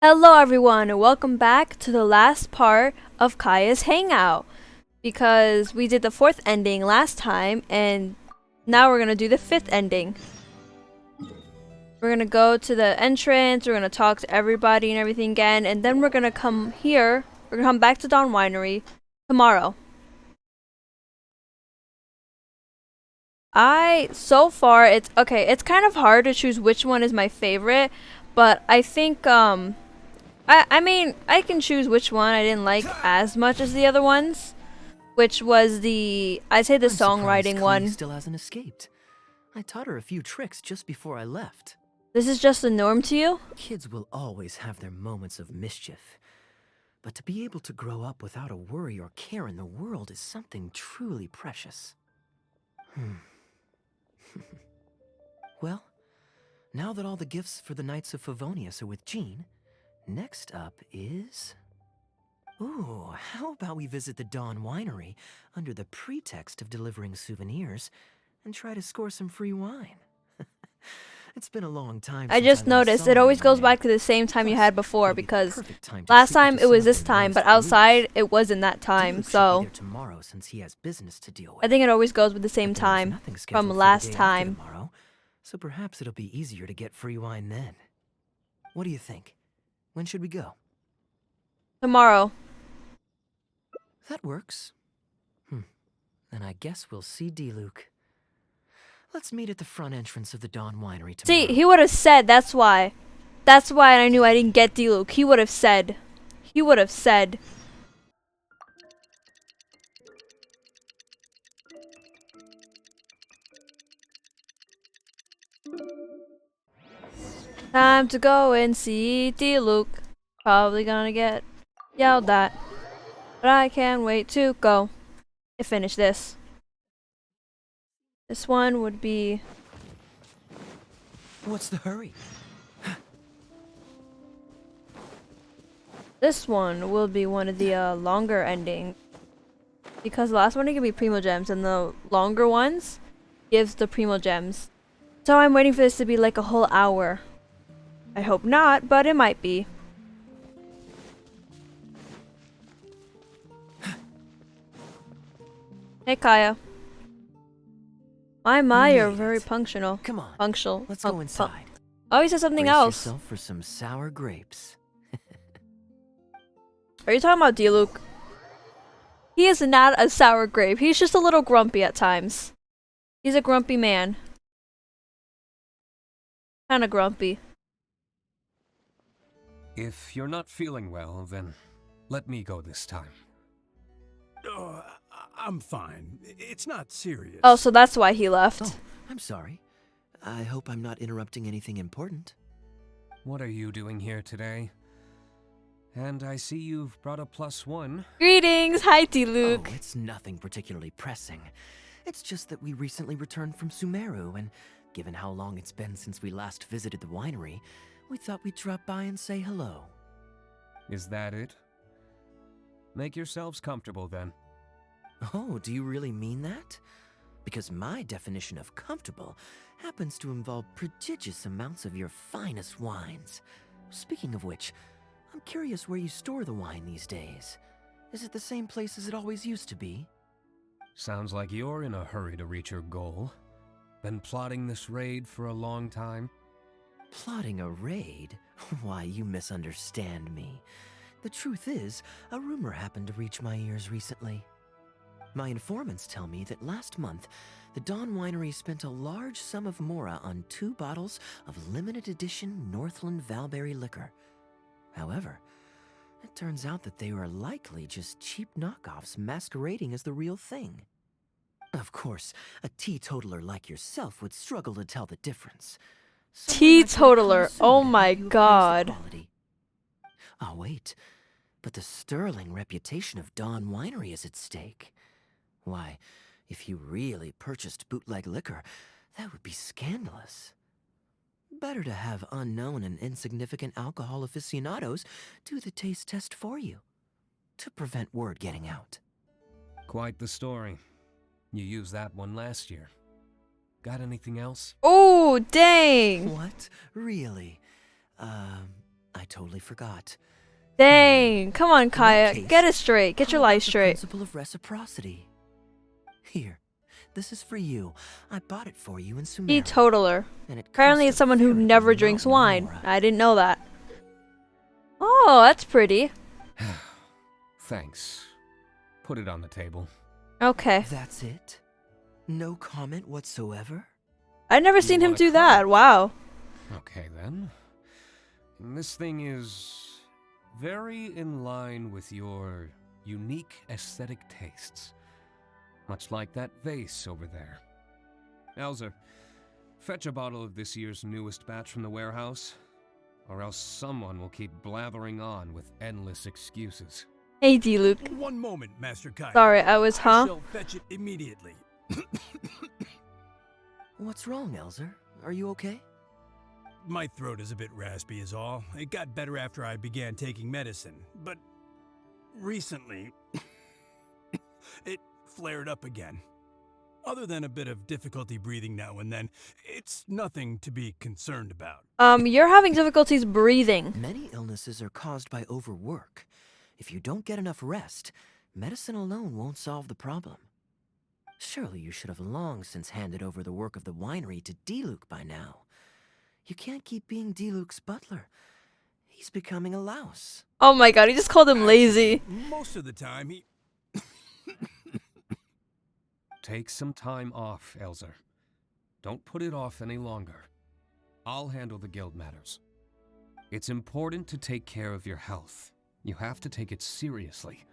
Hello everyone and welcome back to the last part of Kaeya's Hangout. Because we did the fourth ending last time and now we're gonna do the fifth ending. We're gonna go to the entrance, we're gonna talk to everybody and everything again, and then we're gonna come here, we're gonna come back to Dawn Winery tomorrow. So far it's kind of hard to choose which one is my favorite, but I think I mean, I can choose which one I didn't like as much as the other ones, which was I'd say the songwriting one. Still hasn't escaped. I taught her a few tricks just before I left. This is just the norm to you? Kids will always have their moments of mischief. But to be able to grow up without a worry or care in the world is something truly precious. Well, now that all the gifts for the Knights of Favonius are with Jean, next up is... Ooh, how about we visit the Dawn Winery under the pretext of delivering souvenirs and try to score some free wine? It's been a long time I just noticed it always goes back to the same time you had before, because last time it was this time, but outside it wasn't that time, so tomorrow since he has business to deal with. I think it always goes with the same time from last time. Tomorrow, so perhaps it'll be easier to get free wine then. What do you think? When should we go? Tomorrow. That works. Then I guess we'll see D-Luke. Let's meet at the front entrance of the Dawn Winery tomorrow. See, he would have said, that's why. That's why I knew I didn't get D-Luke. He would have said. He would have said. Time to go and see D-Luke. Probably gonna get yelled at. But I can't wait to go and finish this. This one would be... What's the hurry? This one will be one of the longer endings. Because the last one it can be Primo Gems, and the longer ones gives the Primo Gems. So I'm waiting for this to be like a whole hour. I hope not, but it might be. Hey Kaeya. My, you're very punctual. Come on. Punctual. Let's go inside. Oh, he said something Brace else. yourself for some sour grapes. Are you talking about D-Luke? He is not a sour grape. He's just a little grumpy at times. He's a grumpy man. Kinda grumpy. If you're not feeling well, then let me go this time. Oh, I'm fine. It's not serious. Oh, so that's why he left. Oh, I'm sorry. I hope I'm not interrupting anything important. What are you doing here today? And I see you've brought a +1. Greetings! Hi, D-Luke. Oh, it's nothing particularly pressing. It's just that we recently returned from Sumeru, and given how long it's been since we last visited the winery, we thought we'd drop by and say hello. Is that it? Make yourselves comfortable then. Oh, do you really mean that? Because my definition of comfortable happens to involve prodigious amounts of your finest wines. Speaking of which, I'm curious where you store the wine these days. Is it the same place as it always used to be? Sounds like you're in a hurry to reach your goal. Been plotting this raid for a long time? Plotting a raid? Why, you misunderstand me. The truth is, a rumor happened to reach my ears recently. My informants tell me that last month, the Dawn Winery spent a large sum of mora on 2 bottles of limited edition Northland Valberry liquor. However, it turns out that they were likely just cheap knockoffs masquerading as the real thing. Of course, a teetotaler like yourself would struggle to tell the difference. So Teetotaler, oh my god. Oh wait, but the sterling reputation of Dawn Winery is at stake. Why, if you really purchased bootleg liquor, that would be scandalous. Better to have unknown and insignificant alcohol aficionados do the taste test for you, to prevent word getting out. Quite the story. You used that one last year. Got anything else? Oh, dang! What? Really? I totally forgot. Dang. Come on, In that Kaeya. case, Get it straight. Get how your about life the straight. Principle of reciprocity. Here, this is for you. I bought it for you in Sumeru. Teetotaler. And it Apparently cost it's a someone who veritable never drinks mountain of wine. mora. I didn't know that. Oh, that's pretty. Thanks. Put it on the table. Okay. That's it? No comment whatsoever? I've never You seen him wanna do come? that. Wow. Okay then. This thing is very in line with your unique aesthetic tastes. Much like that vase over there. Elzer, fetch a bottle of this year's newest batch from the warehouse, or else someone will keep blathering on with endless excuses. Hey, D-Luke. One moment, Master Kaeya. Sorry, I was, I huh? shall fetch it immediately. What's wrong, Elzer? Are you okay? My throat is a bit raspy is all. It got better after I began taking medicine, but recently it flared up again. Other than a bit of difficulty breathing now and then, it's nothing to be concerned about. You're having difficulties breathing. Many illnesses are caused by overwork. If you don't get enough rest, medicine alone won't solve the problem. Surely you should have long since handed over the work of the winery to D-Luke by now. You can't keep being D-Luke's butler. He's becoming a louse. Oh my god, he just called him lazy. Most of the time, he... Take some time off, Elzer. Don't put it off any longer. I'll handle the guild matters. It's important to take care of your health. You have to take it seriously.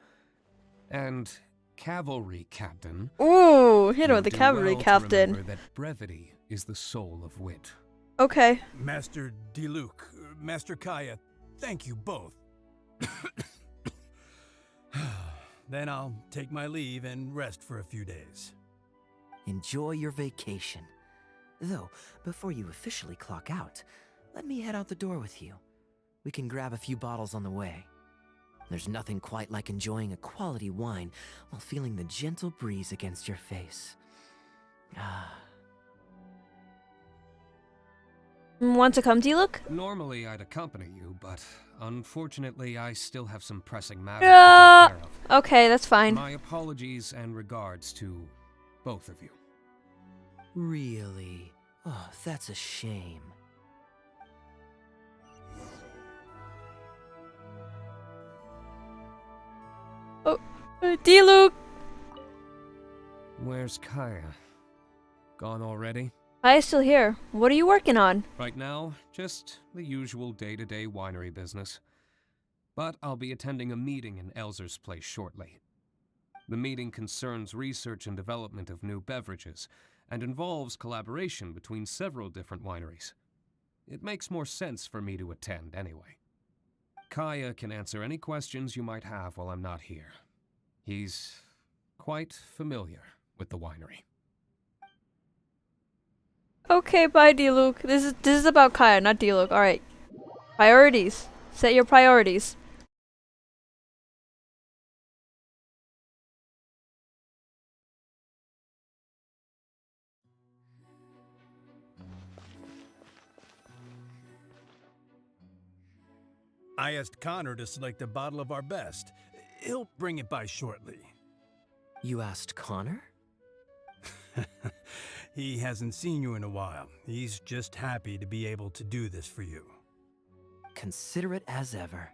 And, cavalry captain... Ooh, hit him you'll with the do cavalry well to captain. remember that brevity is the soul of wit. Okay. Master D-Luke, Master Kaeya, thank you both. Then I'll take my leave and rest for a few days. Enjoy your vacation. Though, before you officially clock out, let me head out the door with you. We can grab a few bottles on the way. There's nothing quite like enjoying a quality wine while feeling the gentle breeze against your face. Ah. Want to come, D-Luke? Normally I'd accompany you, but unfortunately I still have some pressing matters to take care of. Okay, that's fine. My apologies and regards to both of you. Really? Oh, that's a shame. D-Luke! Where's Kaeya? Gone already? Kaeya's still here. What are you working on? Right now, just the usual day-to-day winery business. But I'll be attending a meeting in Elzer's place shortly. The meeting concerns research and development of new beverages, and involves collaboration between several different wineries. It makes more sense for me to attend anyway. Kaeya can answer any questions you might have while I'm not here. He's quite familiar with the winery. Okay, bye, D-Luke. This is about Kaeya, not D-Luke. Alright. Priorities. Set your priorities. I asked Connor to select a bottle of our best. He'll bring it by shortly. You asked Connor? He hasn't seen you in a while. He's just happy to be able to do this for you. Considerate as ever.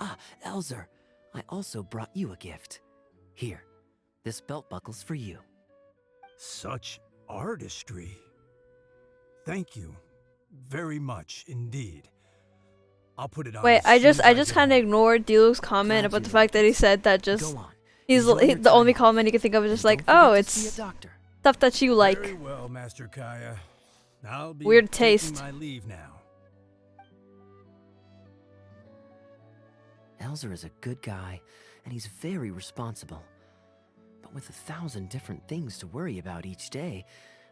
Ah, Elzer, I also brought you a gift. Here, this belt buckle's for you. Such artistry. Thank you very much indeed. I'll put it on. Wait, as I soon as just get kind of home. ignored D-Luke's comment Glad about you the fact that he said that Go just on. he's Enjoy your the only time off. comment he can think of is just And like, don't oh, forget to it's see a doctor. stuff that you like. Very well, Master Kaeya. I'll be Weird taking taste. my leave now. Elzer is a good guy, and he's very responsible. But with 1,000 different things to worry about each day,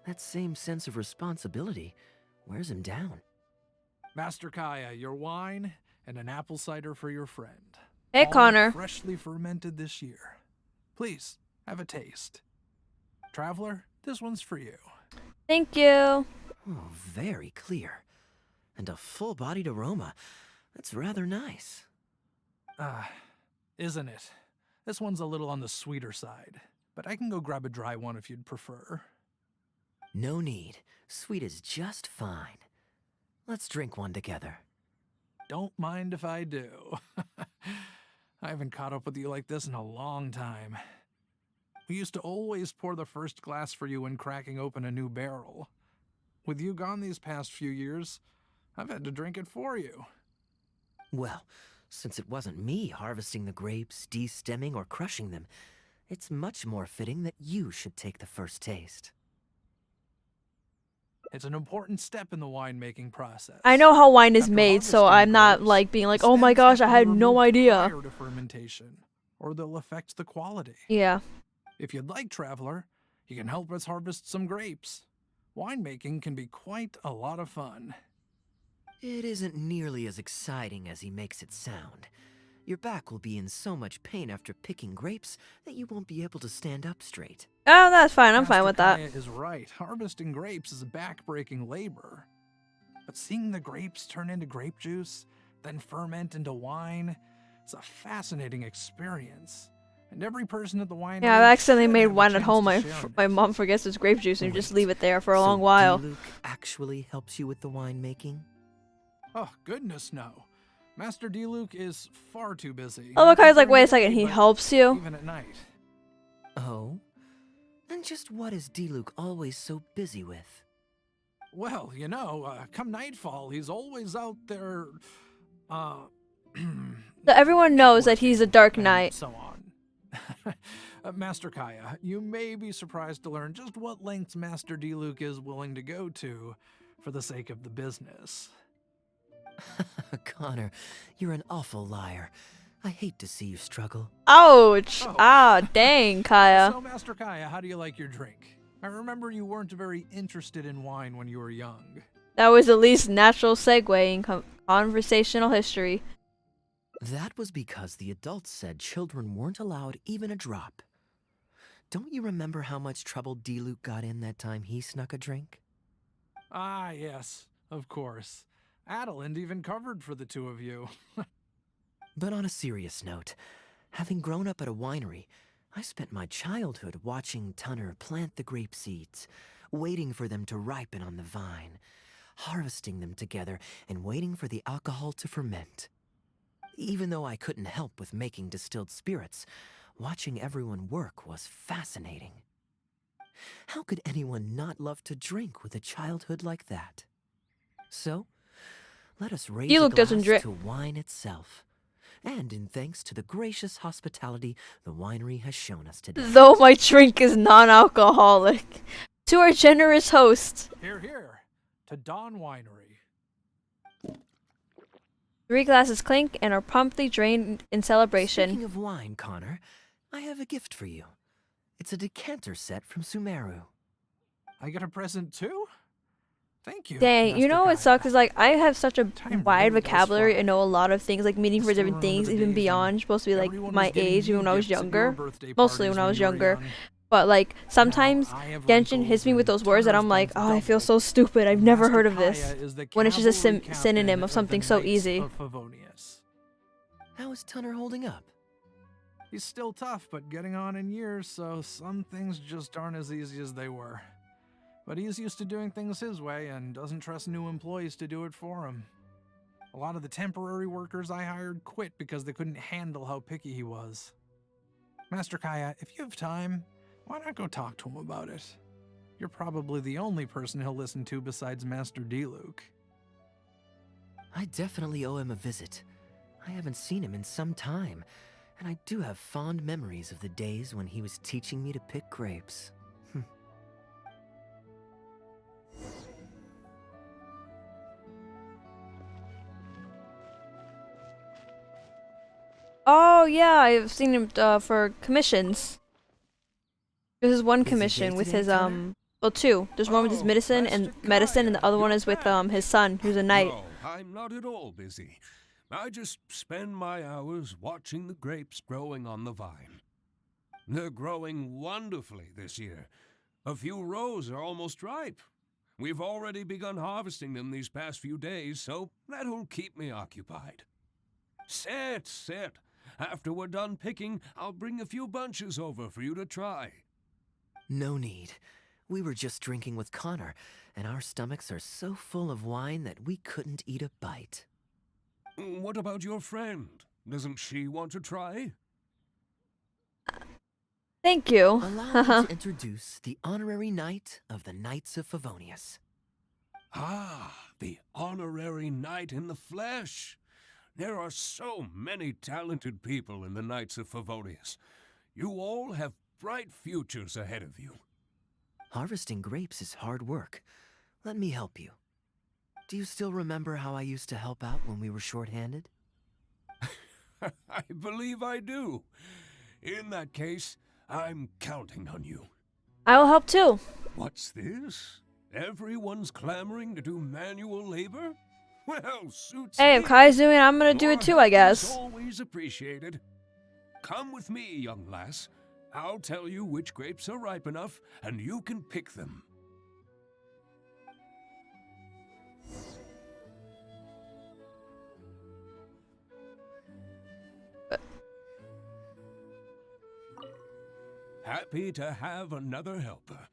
that same sense of responsibility wears him down. Master Kaeya, your wine and an apple cider for your friend. Hey, All Connor. freshly fermented this year. Please, have a taste. Traveler, this one's for you. Thank you. Oh, very clear. And a full-bodied aroma. That's rather nice. Isn't it? This one's a little on the sweeter side, but I can go grab a dry one if you'd prefer. No need. Sweet is just fine. Let's drink one together. Don't mind if I do. I haven't caught up with you like this in a long time. We used to always pour the first glass for you when cracking open a new barrel. With you gone these past few years, I've had to drink it for you. Well, since it wasn't me harvesting the grapes, de-stemming, or crushing them, it's much more fitting that you should take the first taste. It's an important step in the winemaking process. I know how wine is After made, so harvesting I'm not grapes, like being like, the oh my stems gosh, have I to be had no removed idea. prior to fermentation, or they'll affect the quality. Yeah. If you'd like, Traveler, you can help us harvest some grapes. Winemaking can be quite a lot of fun. It isn't nearly as exciting as he makes it sound. Your back will be in so much pain after picking grapes that you won't be able to stand up straight. Oh, that's fine. I'm fine Master with that. Kaeya is right. Harvesting grapes is a back-breaking labor. But seeing the grapes turn into grape juice, then ferment into wine, it's a fascinating experience. And every person at the winery Yeah, I've accidentally should made have a wine at chance home. to share in My it. mom forgets it's grape juice and you just Wait, leave it there for a so long while. Diluc actually helps you with the winemaking? Oh, goodness no. Master Diluc is far too busy. Oh, look, I was like, During wait a the second, day, he but helps you? even at night. Oh? And just what is Diluc always so busy with? Well, come nightfall, he's always out there, So everyone knows that he's a Dark and Knight. so on. Master Kaeya, you may be surprised to learn just what lengths Master Diluc is willing to go to for the sake of the business. Connor, you're an awful liar. I hate to see you struggle. Ouch! Oh. Ah, dang, Kaeya. So, Master Kaeya, how do you like your drink? I remember you weren't very interested in wine when you were young. That was the least natural segue in conversational history. That was because the adults said children weren't allowed even a drop. Don't you remember how much trouble Diluc got in that time he snuck a drink? Ah, yes, of course. Adeline even covered for the two of you. But on a serious note, having grown up at a winery, I spent my childhood watching Tunner plant the grape seeds, waiting for them to ripen on the vine, harvesting them together, and waiting for the alcohol to ferment. Even though I couldn't help with making distilled spirits, watching everyone work was fascinating. How could anyone not love to drink with a childhood like that? So, let us raise a Diluc doesn't glass drink. to wine itself. And in thanks to the gracious hospitality the winery has shown us today. Though my drink is non-alcoholic. To our generous host. Here, here, to Dawn Winery. 3 glasses clink and are promptly drained in celebration. Speaking of wine, Connor, I have a gift for you. It's a decanter set from Sumeru. I get a present too? Thank you. Dang, you Master know what Kaeya. sucks is like I have such a Time wide really does vocabulary fly. and know a lot of things, like meaning for Still different remember things, the even days beyond when supposed to be like everyone my was getting age, you even when I was gifts at your younger. birthday Mostly parties when I was you were younger. young. But like sometimes Now I have Genshin hits wrinkles me with and those words that Tunner's I'm like, been oh, I feel doubled. so stupid. I've never Master heard of this. Kaeya is the When it's just a cavalry synonym captain of something the so Knights easy. of Favonius. How is Tunner holding up? He's still tough, but getting on in years, so some things just aren't as easy as they were. But he's used to doing things his way and doesn't trust new employees to do it for him. A lot of the temporary workers I hired quit because they couldn't handle how picky he was. Master Kaeya, if you have time, why not go talk to him about it? You're probably the only person he'll listen to besides Master Diluc. I definitely owe him a visit. I haven't seen him in some time, and I do have fond memories of the days when he was teaching me to pick grapes. Oh yeah, I've seen him for commissions. There's this one Busy day commission with today, his Connor? well, 2. There's one with his Oh, medicine Master and the Kaeya, other one you're is with back. his son, who's a knight. No, I'm not at all busy. I just spend my hours watching the grapes growing on the vine. They're growing wonderfully this year. A few rows are almost ripe. We've already begun harvesting them these past few days, so that'll keep me occupied. Sit. After we're done picking, I'll bring a few bunches over for you to try. No need. We were just drinking with Connor, and our stomachs are so full of wine that we couldn't eat a bite. What about your friend? Doesn't she want to try? Thank you. Allow me to introduce the honorary knight of the Knights of Favonius. Ah, the honorary knight in the flesh. There are so many talented people in the Knights of Favonius. You all have bright futures ahead of you. Harvesting grapes is hard work. Let me help you. Do you still remember how I used to help out when we were short-handed? I believe I do. In that case, I'm counting on you. I will help too. What's this? Everyone's clamoring to do manual labor? Well, suits Hey, me. if Kai's doing it, I'm gonna do Your it too, I help is guess. always appreciated. Come with me, young lass. I'll tell you which grapes are ripe enough, and you can pick them. Happy to have another helper.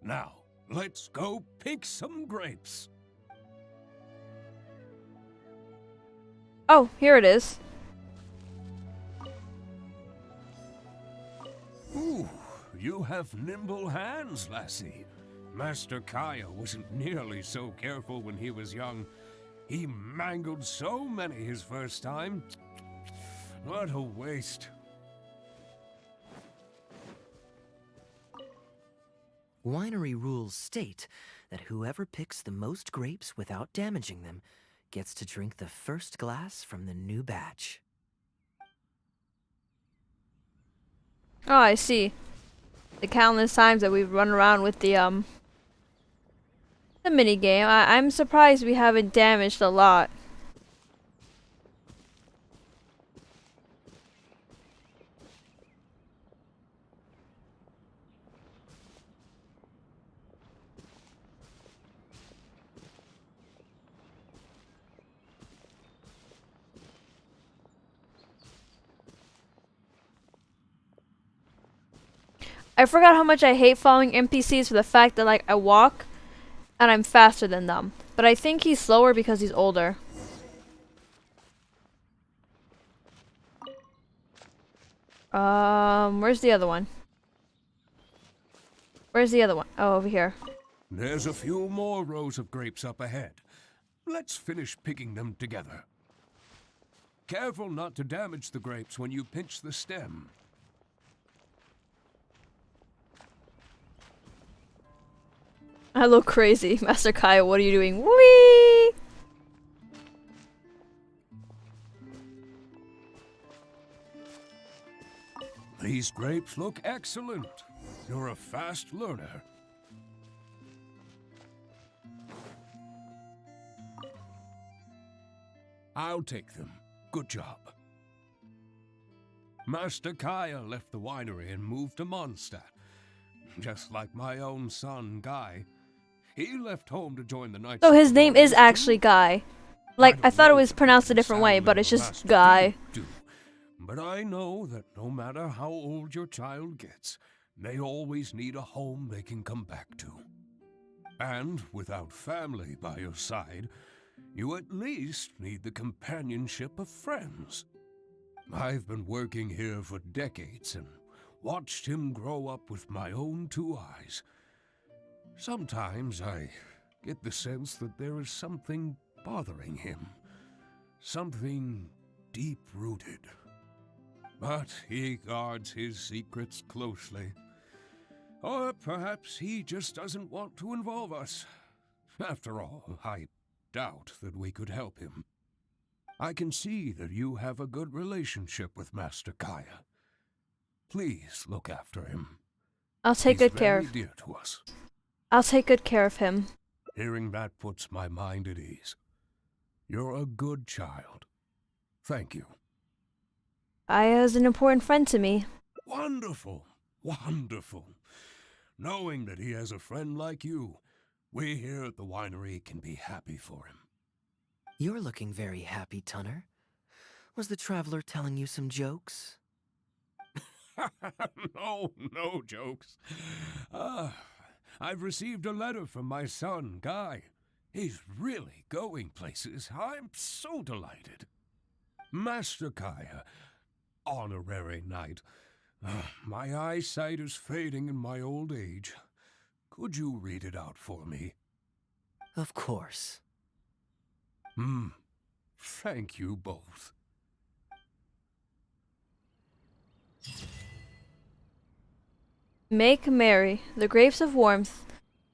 Now, let's go pick some grapes. Oh, here it is. Ooh, you have nimble hands, lassie. Master Kaeya wasn't nearly so careful when he was young. He mangled so many his first time. What a waste. Winery rules state that whoever picks the most grapes without damaging them gets to drink the first glass from the new batch. Oh, I see. The countless times that we've run around with the mini game. I'm surprised we haven't damaged a lot. I forgot how much I hate following NPCs for the fact that like I walk and I'm faster than them. But I think he's slower because he's older. Where's the other one? Where's the other one? Oh, over here. There's a few more rows of grapes up ahead. Let's finish picking them together. Careful not to damage the grapes when you pinch the stem. I look crazy. Master Kaeya, what are you doing? Whee! These grapes look excellent. You're a fast learner. I'll take them. Good job. Master Kaeya left the winery and moved to Mondstadt. Just like my own son, Guy. He left home to join the Knights. So of his name is Favonius, actually too. Guy. Like, I don't thought it know was if pronounced a the different way, sound but of it's the just Master Guy. do. But I know that no matter how old your child gets, they always need a home they can come back to. And without family by your side, you at least need the companionship of friends. I've been working here for decades and watched him grow up with my own two eyes. Sometimes I get the sense that there is something bothering him. Something deep-rooted. But he guards his secrets closely. Or perhaps he just doesn't want to involve us. After all, I doubt that we could help him. I can see that you have a good relationship with Master Kaeya. Please look after him. I'll take He's good care very of. dear to us. I'll take good care of him. Hearing that puts my mind at ease. You're a good child. Thank you. Aya is an important friend to me. Wonderful, wonderful. Knowing that he has a friend like you We here at the winery can be happy for him. You're looking very happy, Tunner. Was the traveler telling you some jokes? No jokes. I've received a letter from my son, Guy. He's really going places. I'm so delighted. Master Kaeya, honorary knight. My eyesight is fading in my old age. Could you read it out for me? Of course. Thank you both. Make merry, the grapes of warmth.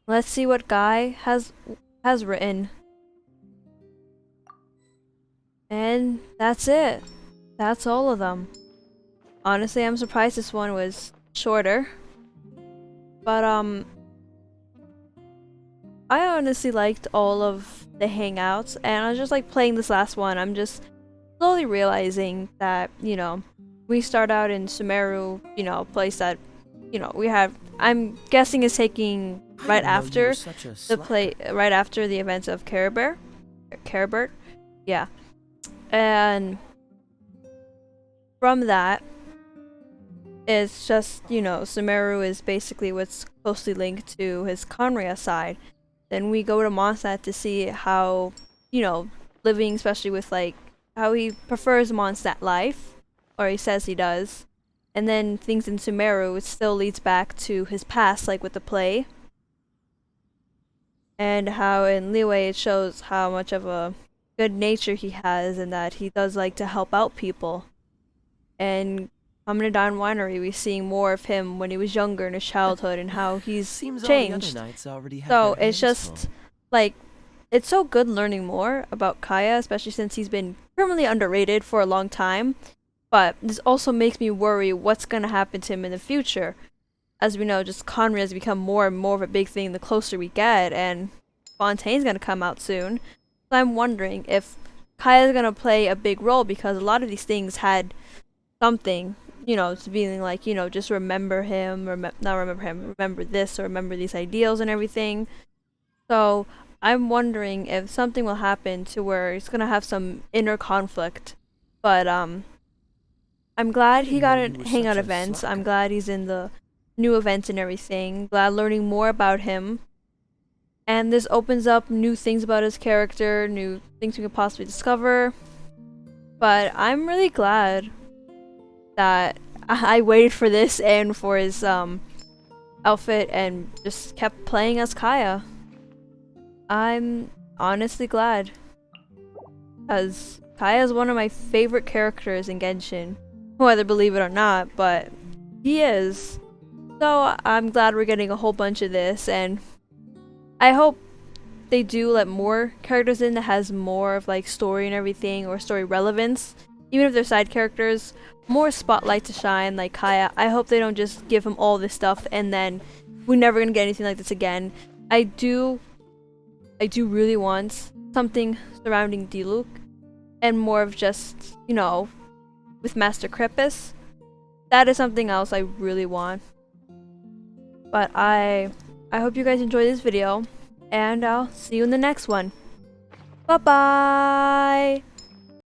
Let's see what Guy has written. And that's it. That's all of them. Honestly, I'm surprised this one was shorter. But I honestly liked all of the hangouts, and I was just like playing this last one. I'm just slowly realizing that, you know, we start out in Sumeru, you know, a place that, you know, we have, I'm guessing is taking right after right after the events of Caribert. Yeah. And from that, it's just, you know, Sumeru is basically what's closely linked to his Conria side. Then we go to Mondstadt to see how, you know, living, especially with like how he prefers Mondstadt life, or he says he does. And then things in Sumeru, it still leads back to his past, like with the play. And how in Liyue it shows how much of a good nature he has and that he does like to help out people. And coming to Down Winery, we're seeing more of him when he was younger in his childhood and how he's changed. So it's just like, it's so good learning more about Kaeya, especially since he's been criminally underrated for a long time. But this also makes me worry what's going to happen to him in the future. As we know, just Conry has become more and more of a big thing the closer we get, and Fontaine's going to come out soon. So I'm wondering if Kaeya's going to play a big role, because a lot of these things had something, you know, to being like, you know, just remember him, not remember him, remember this, or remember these ideals and everything. So I'm wondering if something will happen to where he's going to have some inner conflict. But, I'm glad he got in hangout events. I'm glad he's in the new events and everything. Glad learning more about him. And this opens up new things about his character, new things we could possibly discover. But I'm really glad that I waited for this and for his outfit and just kept playing as Kaeya. I'm honestly glad, because Kaeya is one of my favorite characters in Genshin. Whether believe it or not, but he is. So I'm glad we're getting a whole bunch of this, and I hope they do let more characters in that has more of like story and everything, or story relevance. Even if they're side characters, more spotlight to shine like Kaeya. I hope they don't just give him all this stuff and then we're never gonna get anything like this again. I do really want something surrounding Diluc, and more of just, you know, with Master Kripus. That is something else I really want. But I hope you guys enjoyed this video, and I'll see you in the next one. Bye bye!